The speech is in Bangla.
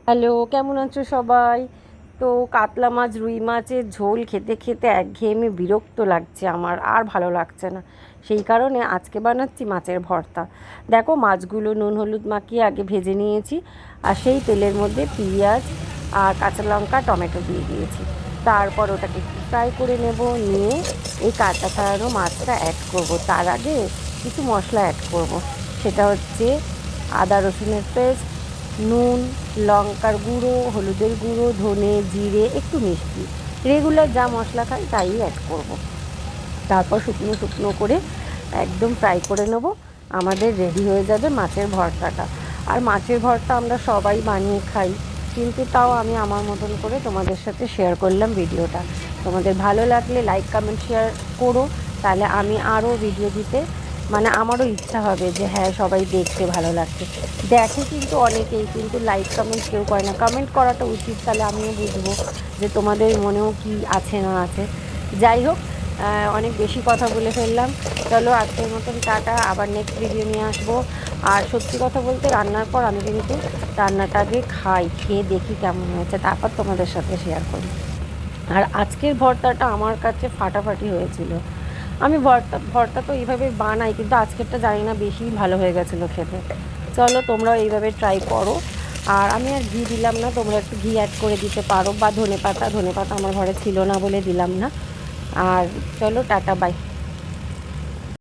হ্যালো, কেমন আছো সবাই? তো কাতলা মাছ রুই মাছের ঝোল খেতে খেতে একঘেয়েমি বিরক্ত লাগছে, আমার আর ভালো লাগছে না। সেই কারণে আজকে বানাচ্ছি মাছের ভর্তা। দেখো, মাছগুলো নুন হলুদ মাখিয়ে আগে ভেজে নিয়েছি, আর সেই তেলের মধ্যে পেঁয়াজ আর কাঁচা লঙ্কা টমেটো দিয়ে দিয়েছি। তারপর ওটাকে একটু ফ্রাই করে নেব, নিয়ে এই কাঁচা ছাড়ানো মাছটা অ্যাড করব। তার আগে কিছু মশলা অ্যাড করব, সেটা হচ্ছে আদা রসুনের পেস্ট, নুন, লঙ্কার গুঁড়ো, হলুদের গুঁড়ো, ধনে, জিরে, একটু মিষ্টি, রেগুলার যা মশলা খাই তাই অ্যাড করব। তারপর শুকনো শুকনো করে একদম ফ্রাই করে নেব। আমাদের রেডি হয়ে যাবে মাছের ভর্তাটা। আর মাছের ভর্তা আমরা সবাই বানিয়ে খাই, কিন্তু তাও আমি আমার মতন করে তোমাদের সাথে শেয়ার করলাম ভিডিওটা। তোমাদের ভালো লাগলে লাইক কমেন্ট শেয়ার করো, তাহলে আমি আরও ভিডিও দিতে আমারও ইচ্ছা হবে যে হ্যাঁ, সবাই দেখতে ভালো লাগছে। দেখে কিন্তু অনেকেই, কিন্তু লাইক কমেন্ট কেউ করে না। কমেন্ট করাটা উচিত, তাহলে আমিও বুঝবো যে তোমাদের মনেও কি আছে না আছে। যাই হোক, অনেক বেশি কথা বলে ফেললাম। চলো, আজকের মতন টাটা, আবার নেক্সট ভিডিও নিয়ে আসবো। আর সত্যি কথা বলতে, রান্নার পর আমি কিন্তু রান্নাটা আগে খাই, খেয়ে দেখি কেমন হয়েছে, তারপর তোমাদের সাথে শেয়ার করি। আর আজকের ভর্তাটা আমার কাছে ফাটাফাটি হয়েছিল। আমি ভর্তা ভর্তা তো এইভাবে বানাই, কিন্তু আজকেরটা জানি না বেশি ভালো হয়ে গেছিলো খেতে। চলো, তোমরাও এইভাবে ট্রাই করো। আর আমি আর ঘি দিলাম না, তোমরা একটু ঘি অ্যাড করে দিতে পারো, বা ধনে পাতা আমার ঘরে ছিল না বলে দিলাম না। আর চলো, টাটা, বাই।